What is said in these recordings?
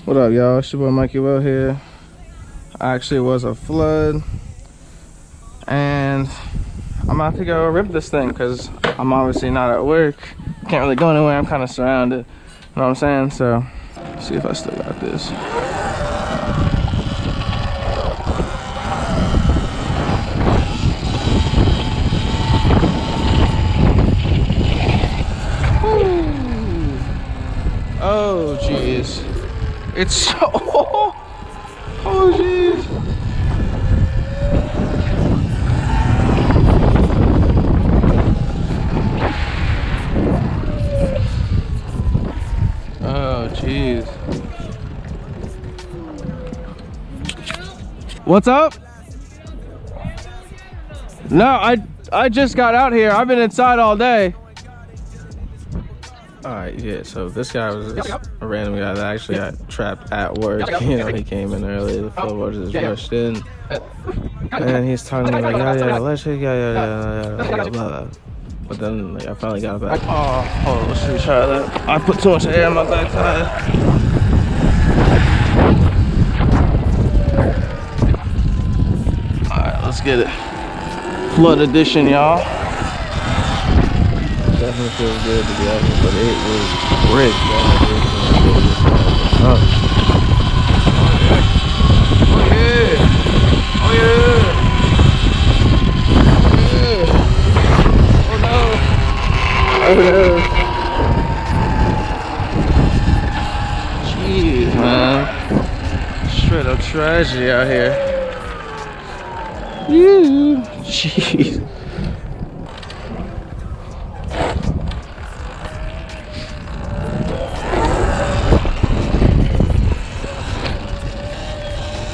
What up, y'all? It's your boy Mikey Well here. Actually, it was a flood, and I'm about to go rip this thing because I'm obviously not at work. Can't really go anywhere. I'm kind of surrounded. You know what I'm saying? So, let's see if I still got this. Oh, jeez. It's so... Oh, jeez. Oh, jeez. What's up? No, I just got out here. I've been inside all day. Alright, yeah, so this guy was just a random guy that actually got trapped at work. You know, he came in early, the floorboarders just rushed in. And he's talking to me like, yeah, let's shake, yeah. But then, like, I finally got back. Oh, hold on, let's try that. I put too much air in my back tire. Alright, let's get it. Flood edition, y'all. Definitely feels good to be out here, but it was great. Oh yeah! Oh yeah! Oh no! Oh no! Jeez, man! Straight up tragedy out here. You, jeez.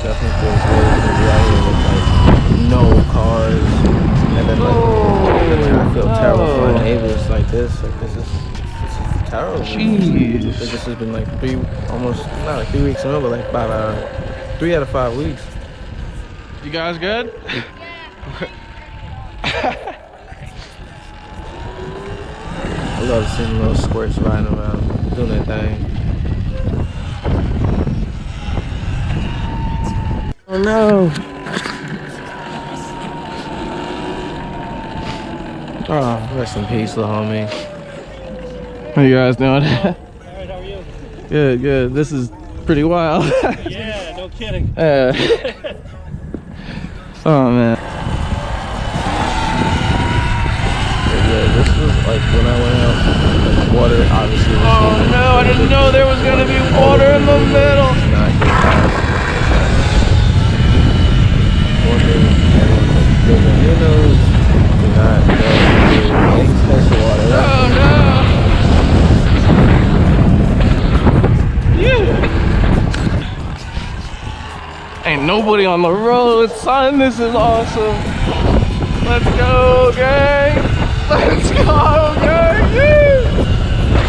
Definitely feels good to be out here with like no cars, and then like, I feel terrible for my neighbors like this. Like this is terrible. Jeez. This has been like almost not like 3 weeks in a row, but like 3 out of 5 weeks. You guys good? I love seeing little squirts riding around, doing their thing. Oh no! Oh, rest in peace, little homie. How you guys doing? Alright, how are you? Good, good. This is pretty wild. Yeah, no kidding. Oh man. Yeah, this was like when I went out, like water obviously was Oh no, I didn't know there was gonna be water in the middle. Not good past. One thing everyone's like, you know, do not go into any special water. Oh no. Yeah. Ain't nobody on the road, son. This is awesome. Let's go, gang. Let's go, gang.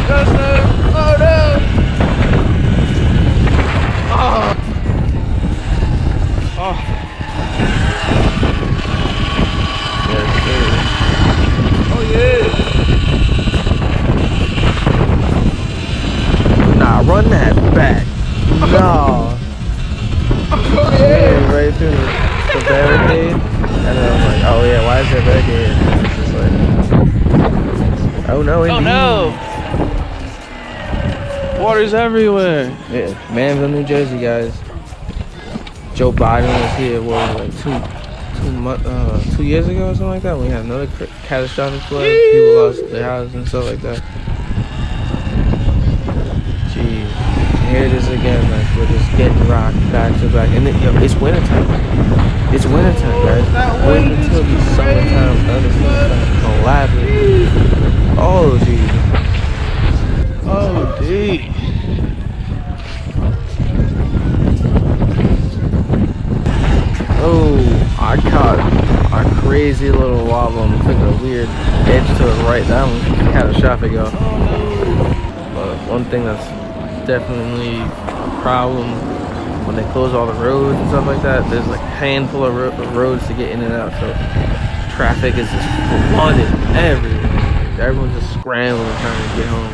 Yes, sir. Oh no. Oh. Oh. Yes, sir. Oh yeah. Nah, run that back. No. Oh yeah. Right through the barricade. And then I was like, oh yeah, why is there barricade? It's just like, oh no, indeed. Oh no. Water's everywhere. Yeah, Manville, New Jersey, guys. Joe Biden was here, what was it, like 2 years ago or something like that, when we had another catastrophic flood. People lost their houses and stuff like that. Jeez. Here it is again, like we're just getting rocked back to back. And then, yo, it's wintertime. It's wintertime, guys. Wait until the summertime thunderstorms come elaborate. Oh, jeez. Oh, geez. Oh, I caught a crazy little wobble and took a weird edge to the right. That was catastrophic, y'all. But one thing that's definitely a problem when they close all the roads and stuff like that, there's like a handful of roads to get in and out, so traffic is just flooded everywhere. Everyone's just scrambling trying to get home.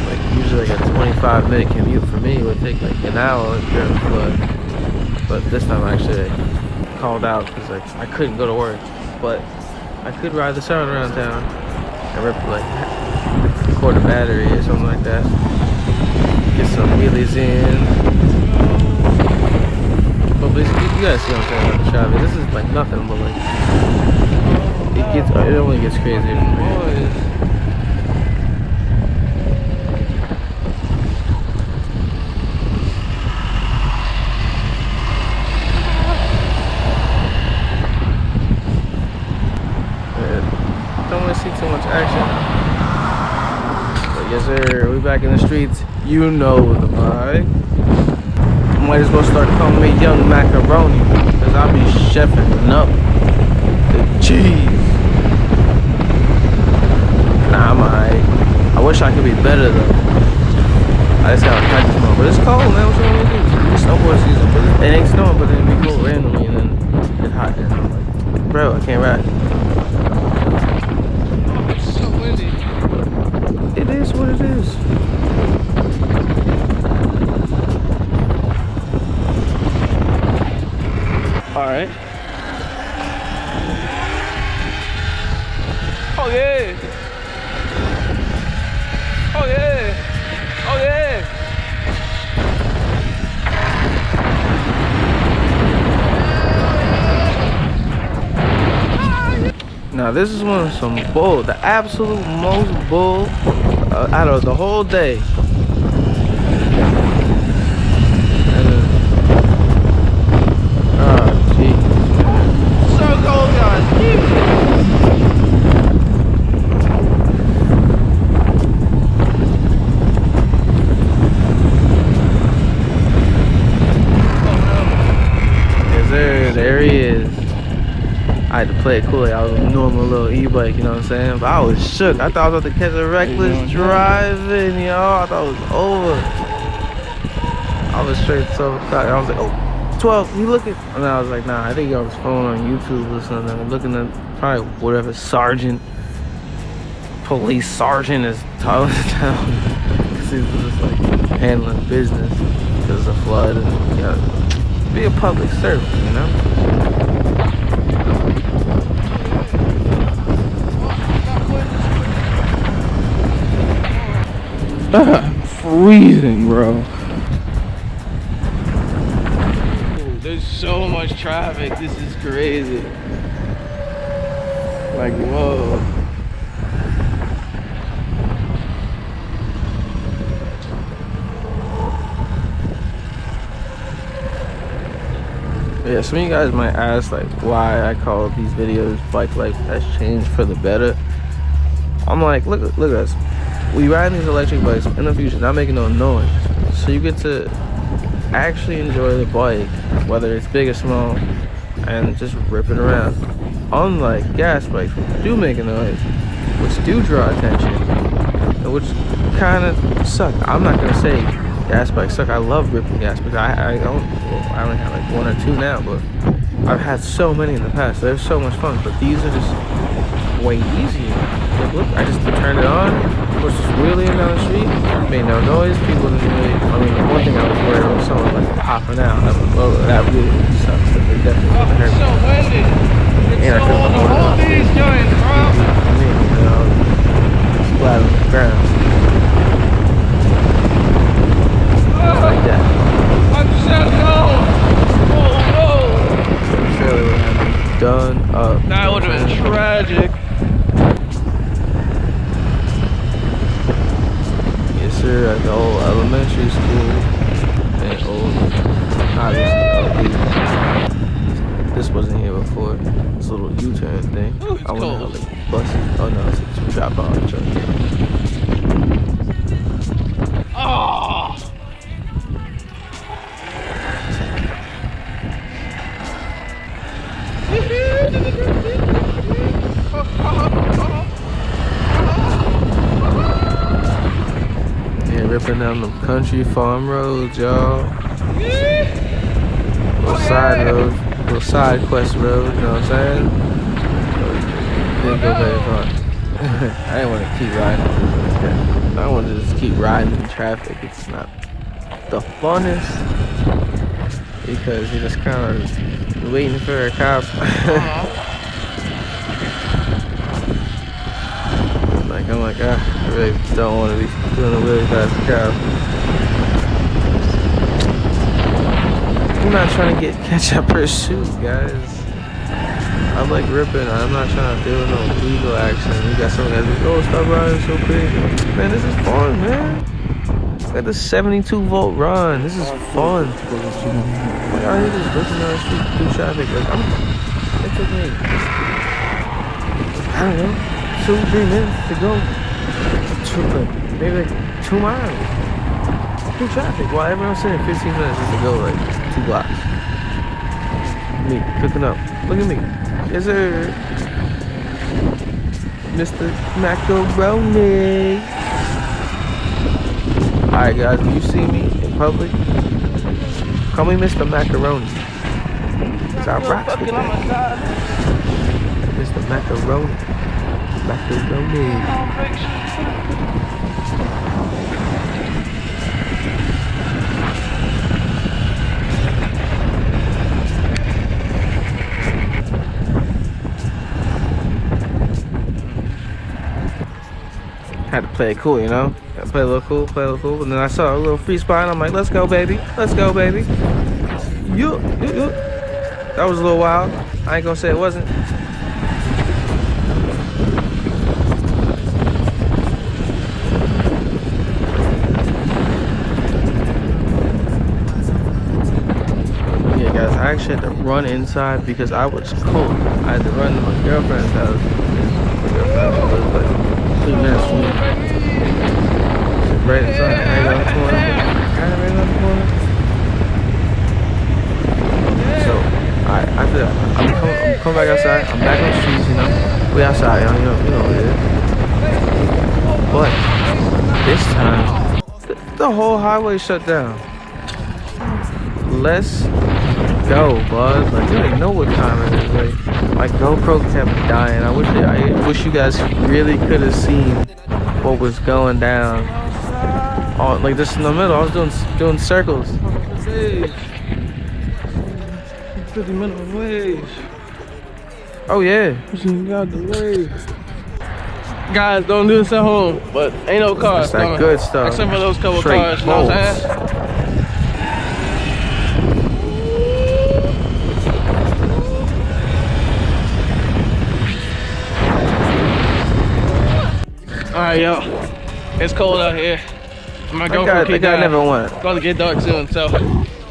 Like usually like a 25 45-minute commute for me. It would take like an hour during the flood. But this time I actually called out because like I couldn't go to work. But I could ride the Surron around town and rip like a quarter battery or something like that. Get some wheelies in. But basically, you guys see what I'm saying about the traffic. This is like nothing, but like it only gets crazier from here. Don't want to see too much action. But yes, sir, we back in the streets. You know the vibe. Might as well start calling me Young Macaroni, cause I'll be chefing up the cheese. Nah, I'm alright. I wish I could be better though. I just gotta practice more. But it's cold, man. What's wrong with you? It's snowboard season, but it ain't snowing, but it'd be cool randomly, and then it's hot. And I'm like, bro, I can't ride. Oh, it's so windy. It is what it is. Alright. Oh yeah. Oh yeah. Oh yeah. Now this is one of some bull, the absolute most bull out of the whole day. There he is. I had to play it cool. I was a normal little e-bike, you know what I'm saying? But I was shook. I thought I was about to catch a reckless driving, yo. I thought it was over. I was straight so excited. I was like, oh, 12, you looking? And I was like, nah, I think he on his phone on YouTube or something. I'm looking at probably whatever sergeant, police sergeant is telling town. Because he was just like handling business because of the flood and, you know. Be a public servant, you know? Freezing, bro. There's so much traffic. This is crazy. Like, whoa. Yeah, some of you guys might ask like why I call these videos Bike Life Has Changed for the Better. I'm like, look at us. We ride these electric bikes in the future, not making no noise. So you get to actually enjoy the bike, whether it's big or small, and just rip it around. Unlike gas bikes, which do make a noise, which do draw attention, and which kind of suck. I'm not gonna say gas bikes suck. I love ripping gas bikes. I only have like one or two now, but I've had so many in the past. They're so much fun, but these are just way easier. Like, look, I just turned it on, was just wheeling down the street, made no noise. People didn't really. I mean, one thing I was worried about was someone like popping out. That really sucks. They definitely hurt me. So windy. And I couldn't hold it up. These joints, bro. I mean, you know, it's flat on the ground. Like that. I'm so cold. Oh no. Surely would have been done up. That would have been tragic. Yes, sir. At the old elementary school and old, obviously, this wasn't here before. This little U-turn thing. Ooh, I wonder how cold. they busted. Oh no, it's a drop off truck. Oh. Yeah, ripping down them country farm roads, y'all. Little side roads, little side quest roads, you know what I'm saying? Didn't go very far. I didn't want to keep riding. I wanted to just keep riding in traffic. It's not the funnest because you're just kind of waiting for a cop. Like, oh my god, I really don't want to be doing a really fast cop. I'm not trying to catch a pursuit, guys. I like ripping. I'm not trying to deal with no legal action. You got some guys like, oh, stop riding so crazy. Man, this is fun, man. Got the 72-volt run. This is fun. Like, I need just looking down the street through traffic. Like, it took me, I don't know, 2-3 minutes to go. Maybe like 2 miles through traffic. While everyone's sitting 15 minutes just to go like 2 blocks. Me cooking up. Look at me. Yes, sir. Mr. Macaroni. Alright, guys, when you see me in public, call me Mr. Macaroni. Cause I rock with that. Mr. Macaroni. Macaroni. Had to play it cool, you know? Gotta play a little cool, And then I saw a little free spot and I'm like, let's go, baby. Let's go, baby. That was a little wild. I ain't gonna say it wasn't. Yeah, guys, I actually had to run inside because I was cold. I had to run to my girlfriend's house. My girlfriend was like 2 minutes from me. Right inside, right around the corner. Right around the corner. So, alright, after that, I'm coming back outside. I'm back on the streets, you know. We outside, you know what it is. But this time, the whole highway shut down. Let's go, bud. Like, you don't know what time it is. Like, my GoPro kept dying. I wish you guys really could have seen what was going down. Oh, like this in the middle, I was doing circles. 50 minimum wage. Oh yeah. Got the wage. Guys, don't do this at home, but ain't no cars. That's that good stuff. Except for those couple Straight cars, you know what I'm saying? Alright, yo. It's cold out here. My girlfriend that guy never won. It's about to get dark soon, so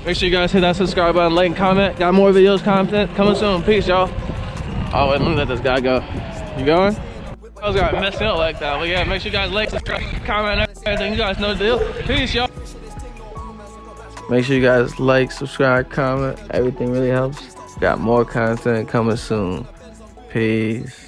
make sure you guys hit that subscribe button, like, and comment. Got more videos, content coming soon. Peace, y'all. Oh, wait, let me let this guy go. You going? I was gonna mess up like that, but yeah, make sure you guys like, subscribe, comment, everything. You guys know the deal. Peace, y'all. Make sure you guys like, subscribe, comment. Everything really helps. Got more content coming soon. Peace.